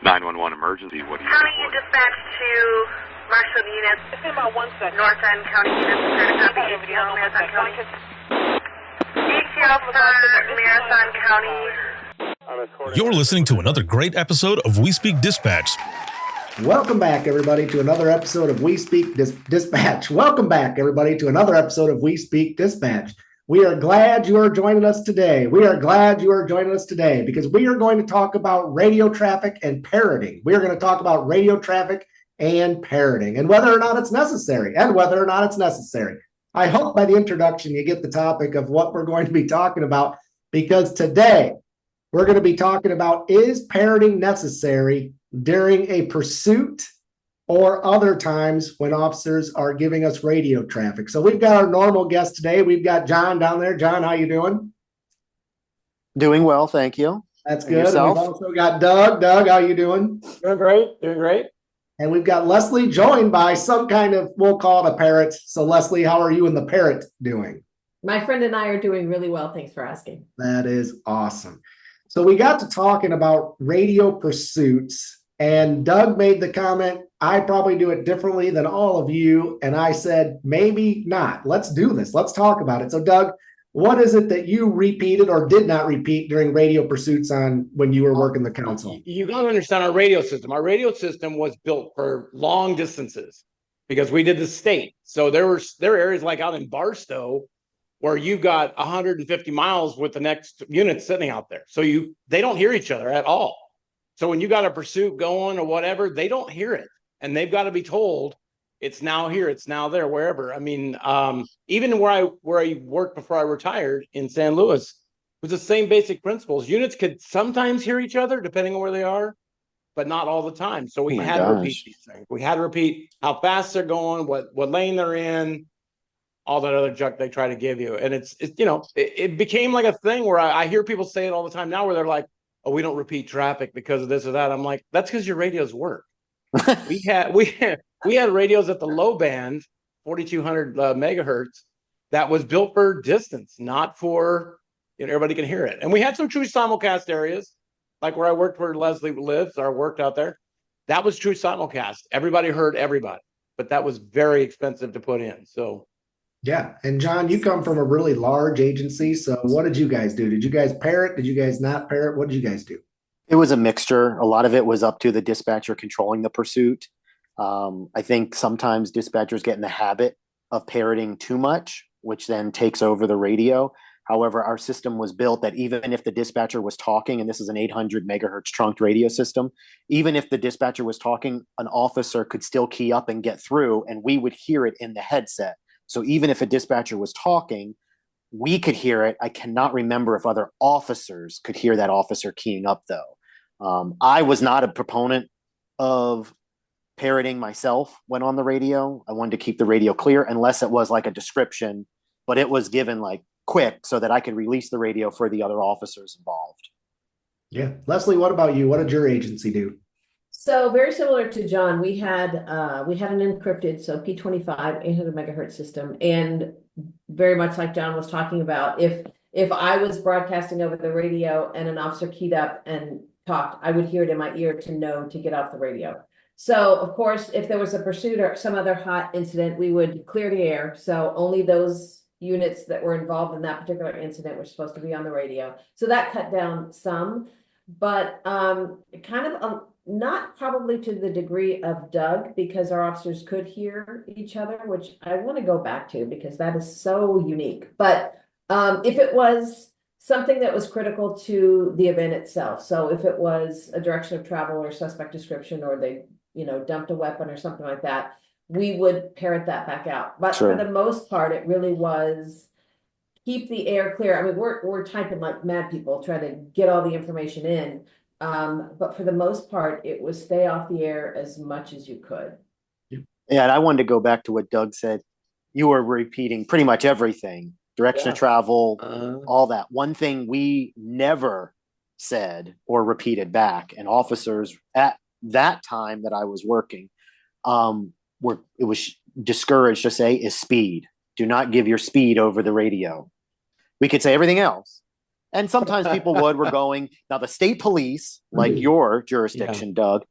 911 emergency, what do you County report? dispatch to Marshall units. Just in about 1 second. North End County units. Clear to copy ACO, Marathon County. ACO for Marathon County. You're listening to another great episode of We Speak Dispatch. Welcome back, everybody, to another episode of We Speak Dispatch. Welcome back, everybody, to another episode of We Speak Dispatch. We are glad you are joining us today. Because we are going to talk about radio traffic and parroting. We are going to talk about radio traffic and parroting and whether or not it's necessary. I hope by the introduction you get the topic of what we're going to be talking about, because today we're going to be talking about, is parroting necessary during a pursuit or other times when officers are giving us radio traffic. So we've got our normal guest today. We've got John down there. John, how you doing? Doing well, thank you. That's good. And we've also got Doug. Doug, how you doing? Doing great. And we've got Leslie joined by some kind of, we'll call it a parrot. So Leslie, how are you and the parrot doing? My friend and I are doing really well. Thanks for asking. That is awesome. So we got to talking about radio pursuits, and Doug made the comment, I probably do it differently than all of you. And I said, maybe not. Let's do this. Let's talk about it. So Doug, what is it that you repeated or did not repeat during radio pursuits on when you were working the council? You got to understand our radio system. Our radio system was built for long distances because we did the state. So there are areas like out in Barstow where you've got 150 miles with the next unit sitting out there. So they don't hear each other at all. So when you got a pursuit going or whatever, they don't hear it. And they've got to be told, it's now here, it's now there, wherever. I mean, even where I worked before I retired in San Luis, it was the same basic principles. Units could sometimes hear each other, depending on where they are, but not all the time. So we had to repeat these things. We had to repeat how fast they're going, what lane they're in, all that other junk they try to give you. And it became like a thing where I hear people say it all the time now, where they're like, oh, we don't repeat traffic because of this or that. I'm like, that's because your radios work. we had radios at the low band, 4,200 megahertz, that was built for distance, not for everybody can hear it. And we had some true simulcast areas, like where I worked, where Leslie lives, or worked out there. That was true simulcast. Everybody heard everybody, but that was very expensive to put in. So. Yeah. And John, you come from a really large agency. So what did you guys do? Did you guys parrot? Did you guys not parrot? What did you guys do? It was a mixture. A lot of it was up to the dispatcher controlling the pursuit. I think sometimes dispatchers get in the habit of parroting too much, which then takes over the radio. However, our system was built that even if the dispatcher was talking, and this is an 800 megahertz trunked radio system, even if the dispatcher was talking, an officer could still key up and get through, and we would hear it in the headset. So even if a dispatcher was talking, we could hear it. I cannot remember if other officers could hear that officer keying up, though. I was not a proponent of parroting myself when on the radio. I wanted to keep the radio clear unless it was like a description, but it was given like quick so that I could release the radio for the other officers involved. Yeah. Leslie, what about you? What did your agency do? So very similar to John, we had an encrypted, so P25 800 megahertz system, and very much like John was talking about, if I was broadcasting over the radio and an officer keyed up and talked, I would hear it in my ear to know to get off the radio. So of course, if there was a pursuit or some other hot incident, we would clear the air. So only those units that were involved in that particular incident were supposed to be on the radio. So that cut down some, but not probably to the degree of Doug, because our officers could hear each other, which I want to go back to because that is so unique. But if it was something that was critical to the event itself, so if it was a direction of travel or suspect description, or they dumped a weapon or something like that, we would parrot that back out. But Sure. For the most part, it really was keep the air clear. I mean, we're typing like mad people, trying to get all the information in. But for the most part, it was stay off the air as much as you could. Yeah, and I wanted to go back to what Doug said. You were repeating pretty much everything, direction of travel, all that. One thing we never said or repeated back, and officers at that time that I was working, it was discouraged to say, is speed. Do not give your speed over the radio. We could say everything else, And sometimes people were going, now the state police, like your jurisdiction, Doug,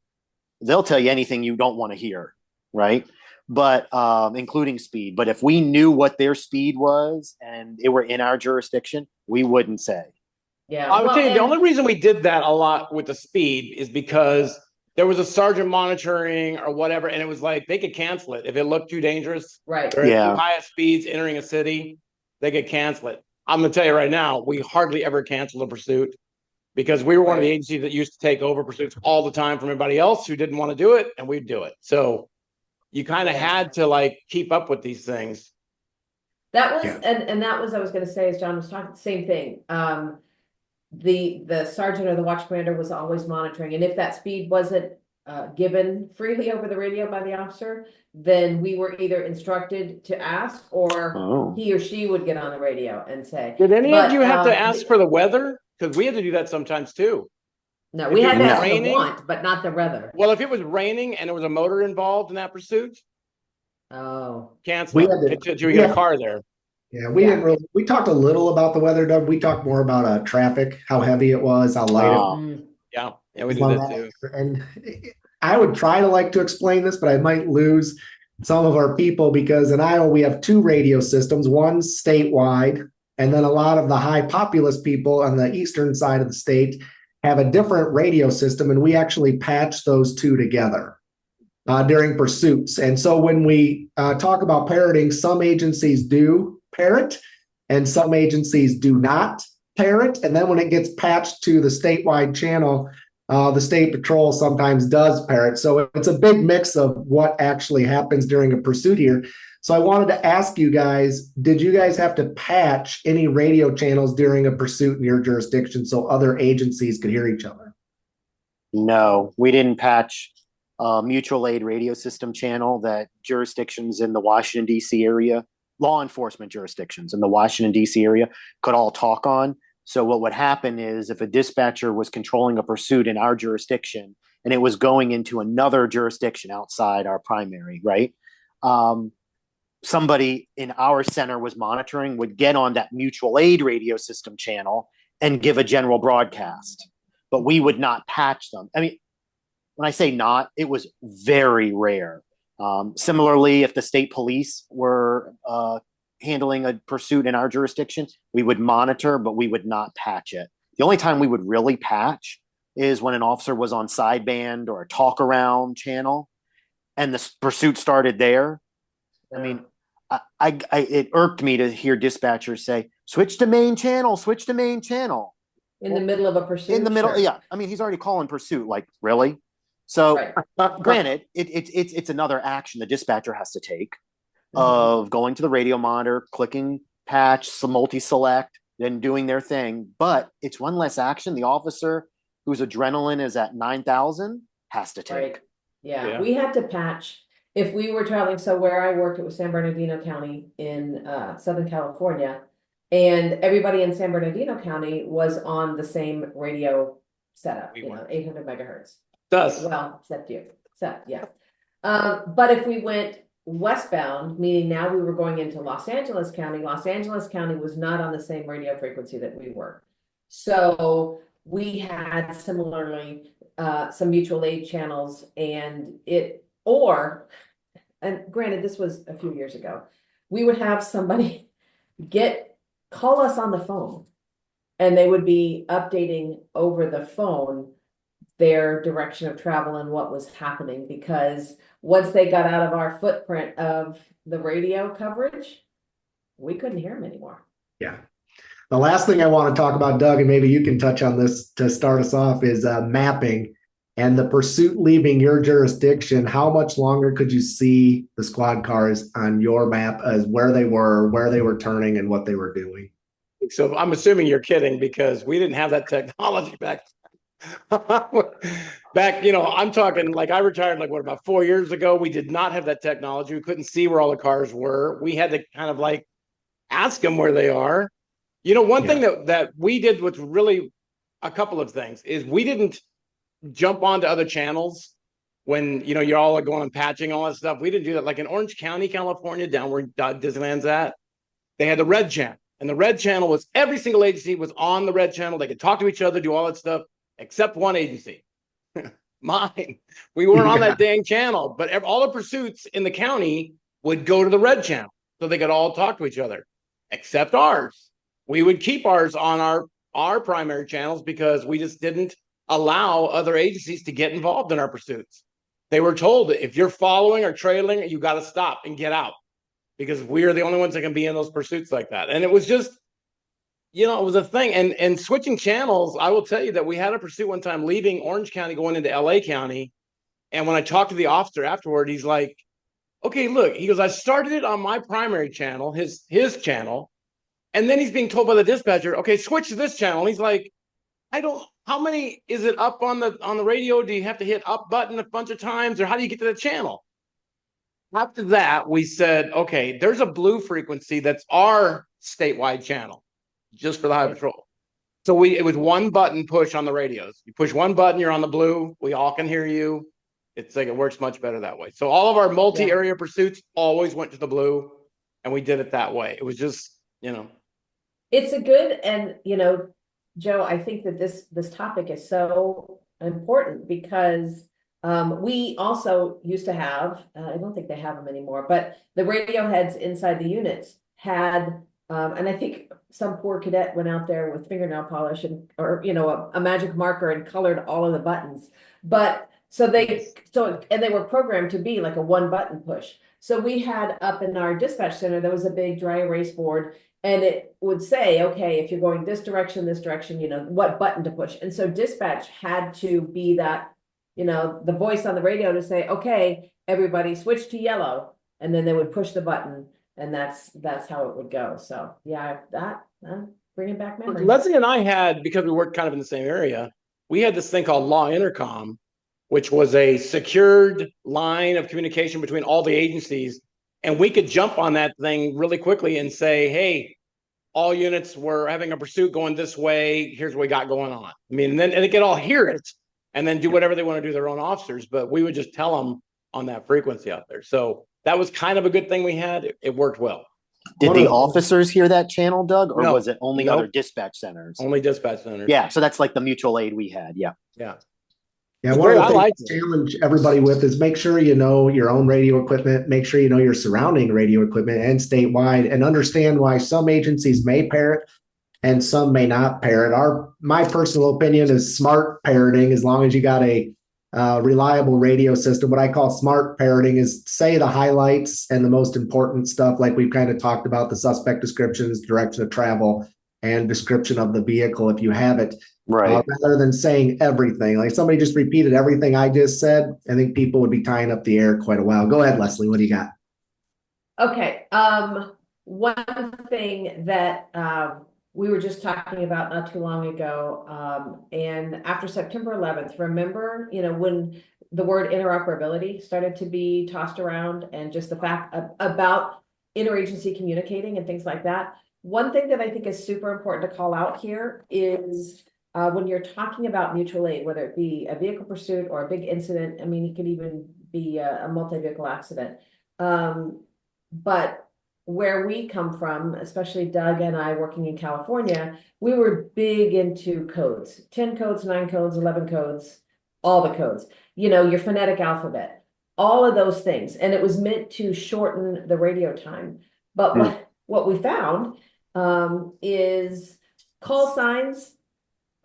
they'll tell you anything you don't want to hear, right? But including speed. But if we knew what their speed was and it were in our jurisdiction, we wouldn't say. Yeah. I would tell you, the only reason we did that a lot with the speed is because there was a sergeant monitoring or whatever, and it was like they could cancel it if it looked too dangerous. Right. Or at too high speeds entering a city, they could cancel it. I'm going to tell you right now, we hardly ever canceled a pursuit because we were one of the agencies that used to take over pursuits all the time from everybody else who didn't want to do it, and we'd do it. So you kind of had to like keep up with these things. That was, and that was, I was going to say, as John was talking, same thing. The sergeant or the watch commander was always monitoring, and if that speed wasn't given freely over the radio by the officer, then we were either instructed to ask, or he or she would get on the radio and say. Did any of you have to ask for the weather? Because we had to do that sometimes too. No, we had to ask the want, but not the weather. Well, if it was raining and there was a motor involved in that pursuit, cancel it until you get a car there. Yeah, we didn't really. We talked a little about the weather, Doug. We talked more about traffic, how heavy it was, how light it was. Yeah, we did that too. And I would try to like to explain this, but I might lose some of our people because in Iowa we have two radio systems, one statewide, and then a lot of the high populous people on the eastern side of the state have a different radio system, and we actually patch those two together during pursuits. And so when we talk about parroting, some agencies do parrot and some agencies do not parrot. And then when it gets patched to the statewide channel, the state patrol sometimes does parrot. So it's a big mix of what actually happens during a pursuit here. So I wanted to ask you guys, did you guys have to patch any radio channels during a pursuit in your jurisdiction so other agencies could hear each other? No, we didn't patch mutual aid radio system channel that jurisdictions in the Washington, D.C. area, law enforcement jurisdictions in the Washington, D.C. area could all talk on. So what would happen is if a dispatcher was controlling a pursuit in our jurisdiction and it was going into another jurisdiction outside our primary, right? Somebody in our center was monitoring, would get on that mutual aid radio system channel and give a general broadcast, but we would not patch them. I mean, when I say not, it was very rare. Similarly, if the state police were handling a pursuit in our jurisdiction, we would monitor, but we would not patch it. The only time we would really patch is when an officer was on sideband or a talk around channel and the pursuit started there. I mean, it irked me to hear dispatchers say, switch to main channel, switch to main channel. In the middle of a pursuit? In the middle, yeah. I mean, he's already calling pursuit, like, really? So granted, it's another action the dispatcher has to take of going to the radio monitor, clicking patch, some multi-select, then doing their thing. But it's one less action the officer whose adrenaline is at 9,000 has to take. Right. Yeah, we had to patch. If we were traveling, so where I worked, it was San Bernardino County in Southern California, and everybody in San Bernardino County was on the same radio setup, 800 megahertz. Well, except you, but if we went westbound, meaning now we were going into Los Angeles County was not on the same radio frequency that we were. So we had similarly some mutual aid channels, and granted, this was a few years ago, we would have somebody call us on the phone, and they would be updating over the phone their direction of travel and what was happening, because once they got out of our footprint of the radio coverage, we couldn't hear them anymore. Yeah. The last thing I want to talk about, Doug, and maybe you can touch on this to start us off, is mapping and the pursuit leaving your jurisdiction. How much longer could you see the squad cars on your map as where they were turning, and what they were doing? So I'm assuming you're kidding, because we didn't have that technology back. I'm talking like I retired about 4 years ago. We did not have that technology. We couldn't see where all the cars were. We had to kind of like ask them where they are. One thing that we did, was really a couple of things, is we didn't jump onto other channels when you're all going and patching all that stuff. We didn't do that. Like in Orange County, California, down where Disneyland's at, they had the red channel. And the red channel was every single agency was on the red channel. They could talk to each other, do all that stuff, except one agency, mine. We weren't on that dang channel, but all the pursuits in the county would go to the red channel so they could all talk to each other, except ours. We would keep ours on our primary channels because we just didn't allow other agencies to get involved in our pursuits. They were told that if you're following or trailing, you got to stop and get out because we are the only ones that can be in those pursuits like that. And it was just, it was a thing. And switching channels, I will tell you that we had a pursuit one time leaving Orange County, going into LA County. And when I talked to the officer afterward, he's like, okay, look, he goes, I started it on my primary channel, his channel. And then he's being told by the dispatcher, okay, switch to this channel. And he's like, how many is it up on the radio? Do you have to hit up button a bunch of times, or how do you get to the channel? After that, we said, okay, there's a blue frequency that's our statewide channel just for the high patrol. So it was one button push on the radios. You push one button, you're on the blue. We all can hear you. It's like, it works much better that way. So all of our multi-area pursuits always went to the blue, and we did it that way. It was just, It's a good, and Joe, I think that this topic is so important because we also used to have, I don't think they have them anymore, but the radio heads inside the units had, and I think some poor cadet went out there with fingernail polish or a magic marker and colored all of the buttons. But and they were programmed to be like a one button push. So we had up in our dispatch center, there was a big dry erase board. And it would say, okay, if you're going this direction, what button to push. And so dispatch had to be that, the voice on the radio to say, okay, everybody switch to yellow. And then they would push the button, and that's how it would go. So yeah, bringing back memories. Leslie and I had, because we worked kind of in the same area, we had this thing called Law Intercom, which was a secured line of communication between all the agencies. And we could jump on that thing really quickly and say, hey, all units were having a pursuit going this way. Here's what we got going on. I mean, and they could all hear it and then do whatever they want to do, their own officers. But we would just tell them on that frequency out there. So that was kind of a good thing we had. It worked well. Did the officers hear that channel, Doug? Or No. was it only other dispatch centers? Only dispatch centers. Yeah. So that's like the mutual aid we had. Yeah. Yeah. Yeah, one of the things to challenge everybody with is make sure you know your own radio equipment, make sure you know your surrounding radio equipment and statewide, and understand why some agencies may parrot and some may not parrot. My personal opinion is smart parroting, as long as you got a reliable radio system. What I call smart parroting is say the highlights and the most important stuff, like we've kind of talked about, the suspect descriptions, direction of travel, and description of the vehicle if you have it. Right. Rather than saying everything. Like somebody just repeated everything I just said, I think people would be tying up the air quite a while. Go ahead, Leslie. What do you got? Okay. One thing that we were just talking about not too long ago, and after September 11th, remember, when the word interoperability started to be tossed around, and just the fact about interagency communicating and things like that. One thing that I think is super important to call out here is when you're talking about mutual aid, whether it be a vehicle pursuit or a big incident, I mean, it could even be a multi-vehicle accident. But where we come from, especially Doug and I working in California, we were big into codes, 10 codes, 9 codes, 11 codes, all the codes, your phonetic alphabet, all of those things. And it was meant to shorten the radio time. But what we found is call signs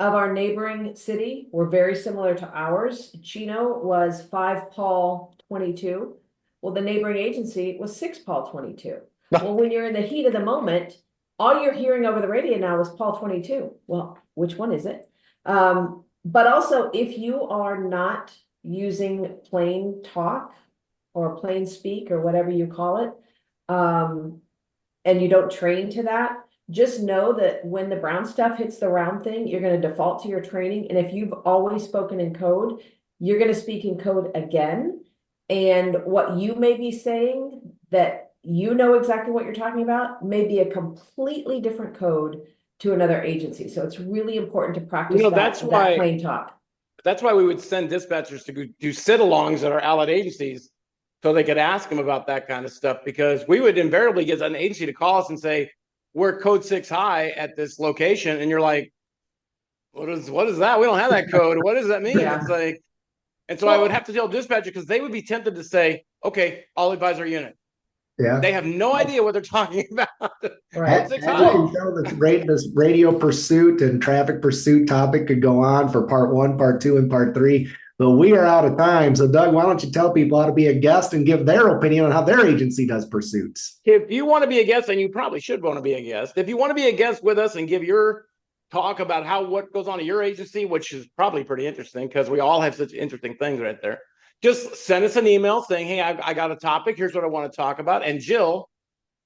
of our neighboring city were very similar to ours. Chino was 5 Paul 22. Well, the neighboring agency was 6 Paul 22. Well, when you're in the heat of the moment, all you're hearing over the radio now is Paul 22. Well, which one is it? But also, if you are not using plain talk or plain speak or whatever you call it, and you don't train to that, just know that when the brown stuff hits the round thing, you're going to default to your training. And if you've always spoken in code, you're going to speak in code again. And what you may be saying that exactly what you're talking about may be a completely different code to another agency. So it's really important to practice that plain talk. That's why we would send dispatchers to do sit-alongs at our allied agencies so they could ask them about that kind of stuff, because we would invariably get an agency to call us and say, we're code 6 high at this location. And you're like, what is that? We don't have that code. What does that mean? Yeah. It's like, and so I would have to tell dispatcher because they would be tempted to say, okay, I'll advise our unit. Yeah. They have no idea what they're talking about. Right. As you can tell, this radio pursuit and traffic pursuit topic could go on for part 1, part 2, and part 3, but we are out of time. So Doug, why don't you tell people how to be a guest and give their opinion on how their agency does pursuits? If you want to be a guest, and you probably should want to be a guest, if you want to be a guest with us and give your talk about what goes on at your agency, which is probably pretty interesting because we all have such interesting things right there. Just send us an email saying, hey, I got a topic. Here's what I want to talk about. And Jill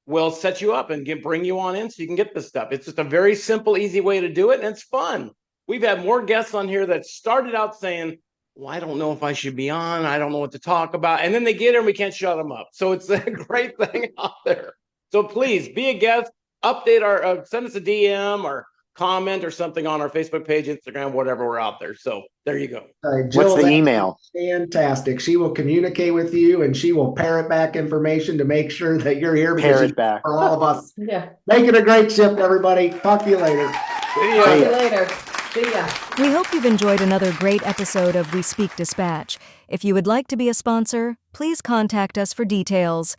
will set you up and bring you on in so you can get this stuff. It's just a very simple, easy way to do it. And it's fun. We've had more guests on here that started out saying, well, I don't know if I should be on. I don't know what to talk about. And then they get here and we can't shut them up. So it's a great thing out there. So please be a guest, update send us a DM or comment or something on our Facebook page, Instagram, whatever, we're out there. So there you go. Jill, what's the email? Fantastic. She will communicate with you and she will parrot back information to make sure that you're here Parrot back for all of us. Yeah. Make it a great shift, everybody. Talk to you later. See ya. See you later. See ya. We hope you've enjoyed another great episode of We Speak Dispatch. If you would like to be a sponsor, please contact us for details.